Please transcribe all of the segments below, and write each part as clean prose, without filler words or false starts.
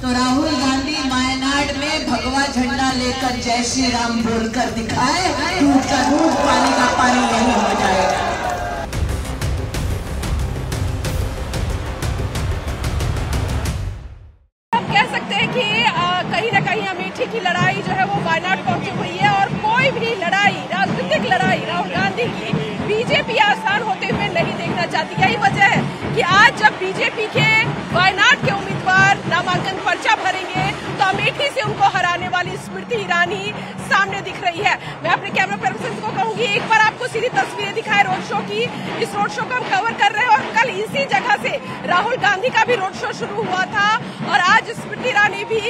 तो राहुल गांधी वायनाड में भगवा झंडा लेकर जय श्री राम बोलकर दिखाए, दूध का दूध पानी का पानी यही हो जाएगा। हम कह सकते हैं कि कहीं न कहीं अमेठी की लड़ाई जो है वो वायनाड पहुंची हुई है और कोई भी लड़ाई, राजनीतिक लड़ाई राहुल गांधी की बीजेपी आसान होते हुए नहीं देखना चाहती। यही वजह है कि आज जब बीजेपी के वायनाड के उम्मीदवार नामांकन पर्चा भरेंगे तो अमेठी से उनको हराने वाली स्मृति ईरानी सामने दिख रही है। मैं अपने कैमरा पर्सन को कहूंगी एक बार आपको सीधी तस्वीरें दिखाए रोड शो की। इस रोड शो को हम कवर कर रहे हैं और कल इसी जगह से राहुल गांधी का भी रोड शो शुरू हुआ था और आज स्मृति ईरानी भी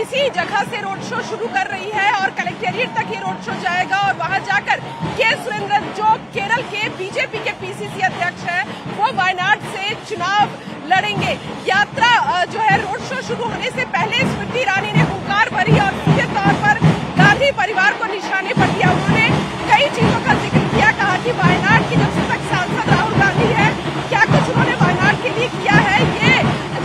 इसी जगह से रोड शो शुरू कर रही है और कलेक्टेरिएट तक ये रोड शो जाएगा और वहां जाकर के सुरेंद्रन जो केरल के बीजेपी के पीसीसी अध्यक्ष है वो वायनाड से चुनाव लड़ेंगे। यात्रा जो है रोड शो शुरू होने से पहले स्मृति ईरानी ने हुंकार भरी और सीधे तौर पर गांधी परिवार को निशाने पर दिया। उन्होंने कई चीजों का जिक्र किया, कहा कि वायनाड की जब तक सांसद राहुल गांधी है क्या कुछ उन्होंने वायनाड के लिए किया है ये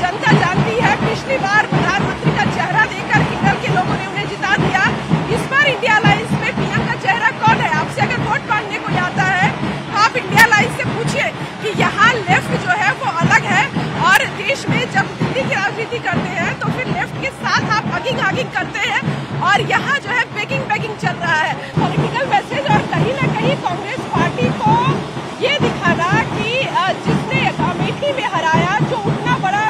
जनता जानती है। पिछली बार प्रधानमंत्री का चेहरा देकर केरल के लोगों ने उन्हें जिता दिया। इस बार इंडिया अलायंस में पीएम का चेहरा कौन है? आपसे अगर वोट मांगने को आता है तो आप इंडिया अलायंस से पूछिए कि यहाँ लेफ्ट जो है वो अलग है और देश में जब दिल्ली की राजनीति करते हैं तो फिर लेफ्ट के साथ आप हगिंग करते हैं और यहाँ जो है बेगिंग चल रहा है। पॉलिटिकल मैसेज और कहीं न कहीं कांग्रेस पार्टी को ये दिखाना कि जिसने अमेठी में हराया, जो उतना बड़ा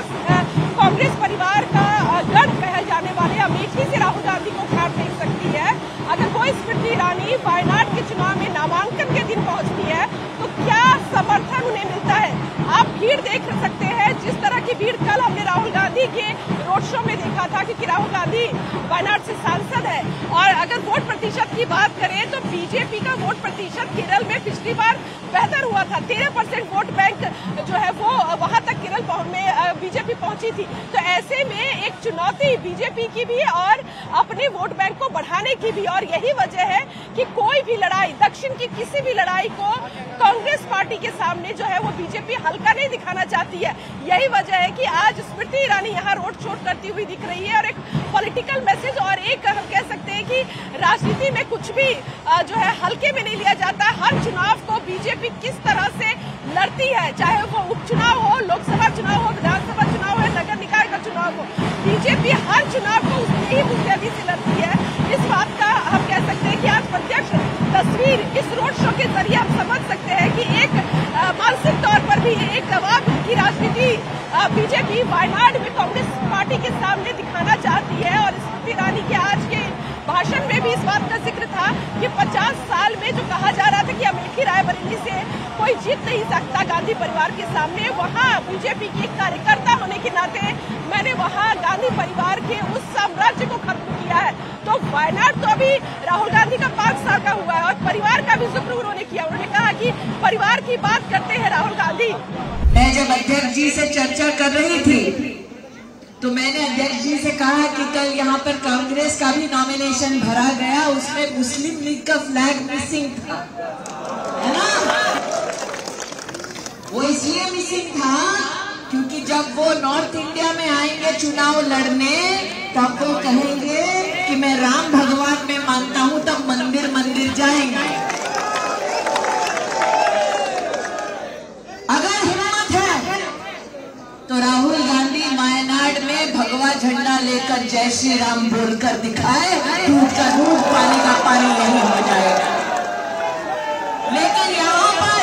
कांग्रेस परिवार का गढ़ कहे जाने वाले अमेठी से राहुल गांधी को खाट नहीं सकती है। अगर वो स्मृति ईरानी वायनाड के चुनाव में नामांकन के दिन पहुंचती है तो क्या समर्थन उन्हें मिलता है? आप भीड़ देख सकते हैं, जिस तरह की भीड़ कल हमने राहुल गांधी के रोड शो में देखा था, क्योंकि राहुल गांधी वायनाड से सांसद है। और अगर वोट प्रतिशत की बात करें तो बीजेपी का वोट प्रतिशत केरल में पिछली बार बेहतर हुआ था। 13% वोट बैंक जो है वो वहां तक केरल में बीजेपी पहुंची थी। तो ऐसे में एक चुनौती बीजेपी की भी और अपने वोट बैंक को बढ़ाने की भी, और यही वजह है कि कोई भी लड़ाई, दक्षिण की किसी भी लड़ाई को कांग्रेस पार्टी के सामने जो है वो बीजेपी हल्का नहीं दिखाना चाहती है। यही वजह है कि आज स्मृति ईरानी यहाँ रोड शो करती हुई दिख रही है और एक पॉलिटिकल मैसेज और एक हम कह सकते हैं कि राजनीति में कुछ भी जो है हल्के में नहीं लिया जाता। हर चुनाव को बीजेपी किस तरह से लड़ती है, चाहे वो उपचुनाव हो, लोकसभा चुनाव हो, विधानसभा चुनाव हो, नगर निकाय का चुनाव हो, बीजेपी हर चुनाव को उसने ही मुस्तैदी से लड़ती है। इस बात का हम कह सकते हैं कि आज प्रत्यक्ष तस्वीर इस रोड शो के जरिए हम समझ सकते हैं कि एक मानसिक तौर पर भी एक दबाव की राजनीति बीजेपी वायनाड में कांग्रेस पार्टी के सामने दिखाना चाहती है। और स्मृति ईरानी के आज के भाषण में भी इस बात का जिक्र था कि 50 साल में जो कहा जा रहा था कि अमेठी रायबरेली से कोई जीत नहीं सकता गांधी परिवार के सामने, वहाँ बीजेपी की एक कार्यकर्ता होने के नाते मैंने वहाँ गांधी परिवार के उस साम्राज्य को खत्म किया है। तो वायनाड तो अभी राहुल गांधी का 5 साल का हुआ है और परिवार का भी जिक्र उन्होंने किया। उन्होंने कहा कि परिवार की बात करते हैं राहुल गांधी। मैं जब अध्यक्ष जी से चर्चा कर रही थी तो मैंने अध्यक्ष जी से कहा कि कल यहाँ पर कांग्रेस का भी नॉमिनेशन भरा गया, उसमें मुस्लिम लीग का फ्लैग मिसिंग था, है ना? वो इसलिए मिसिंग था क्योंकि जब वो नॉर्थ इंडिया में आएंगे चुनाव लड़ने तब वो कहेंगे कि मैं राम भगवान में मानता हूं, तब मंदिर जाएंगे। अगर हिम्मत है तो राहुल गांधी वायनाड में भगवा झंडा लेकर जय श्री राम बोलकर दिखाए, दूध का दूध पानी का पानी यही हो जाएगा। लेकिन यहाँ पर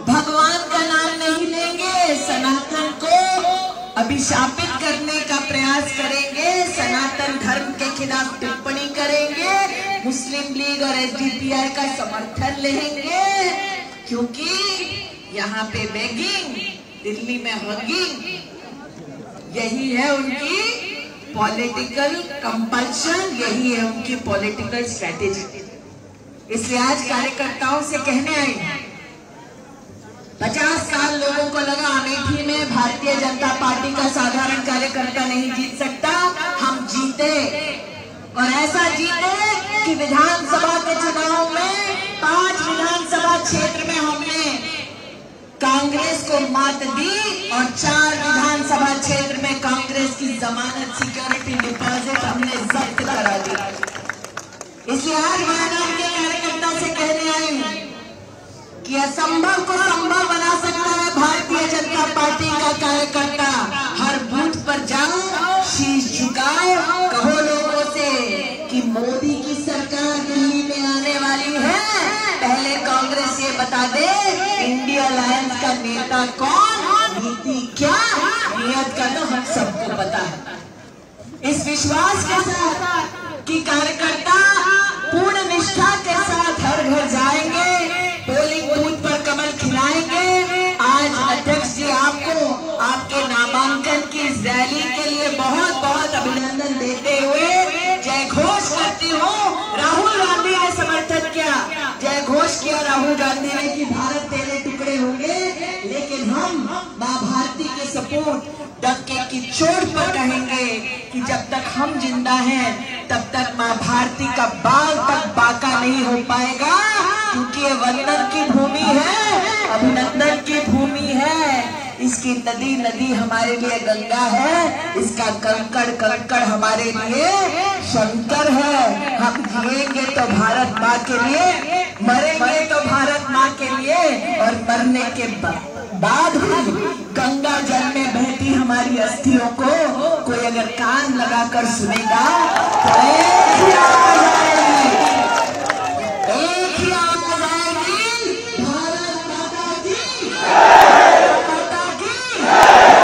भगवान का नाम नहीं लेंगे, सनातन को अभिशापित करने का प्रयास करेंगे, सनातन धर्म के खिलाफ टिप्पणी करेंगे, मुस्लिम लीग और एसडीपीआई का समर्थन लेंगे, क्योंकि यहाँ पे बेगिंग, दिल्ली में हगिंग, यही है उनकी पॉलिटिकल कंपल्शन, यही है उनकी पॉलिटिकल स्ट्रेटेजी। इसलिए आज कार्यकर्ताओं से कहने आए, 50 साल लोगों को लगा अमेठी में भारतीय जनता पार्टी का साधारण कार्यकर्ता नहीं जीत सकता, हम जीते और ऐसा जीते कि विधानसभा के चुनाव में 5 विधानसभा क्षेत्र में हमने कांग्रेस को मात दी और 4 विधानसभा क्षेत्र में कांग्रेस की जमानत सिक्योर कि आज वायनाड के कार्यकर्ता से कहने आई हूं कि असंभव को संभव बना सकता है भारतीय जनता पार्टी का कार्यकर्ता। हर बूथ पर जाओ, शीश झुकाओ, कहो लोगों से कि मोदी की सरकार दिल्ली में आने वाली है। पहले कांग्रेस ये बता दे इंडिया अलायंस का नेता कौन, नीति क्या, नियत का तो हम सबको पता है। इस विश्वास के साथ कि कार्यकर्ता पूर्ण निष्ठा के साथ हर घर जाएंगे, पोलिंग बूथ पर कमल खिलाएंगे। आज अध्यक्ष जी आपको आपके नामांकन की इस रैली के लिए बहुत बहुत अभिनंदन देते हुए जय घोष करती हूँ। राहुल गांधी ने समर्थन किया, जय घोष किया राहुल गांधी ने कि भारत तेरे टुकड़े होंगे, लेकिन हम माँ भारती के सपूत डंके की चोट पर कहेंगे कि जब तक हम जिंदा हैं तब तक माँ भारती का बाल तक बाका नहीं हो पाएगा, क्योंकि ये वंदन की भूमि है, अभिनंदन की भूमि है। इसकी नदी नदी हमारे लिए गंगा है, इसका कंकड़ कंकड़ हमारे लिए शंकर है। हम जिएंगे तो भारत माँ के लिए, मरेंगे तो भारत माँ के लिए, और मरने के बाद भी गंगा जल में बहती हमारी अस्थियों को कोई अगर कान लगाकर सुनेगा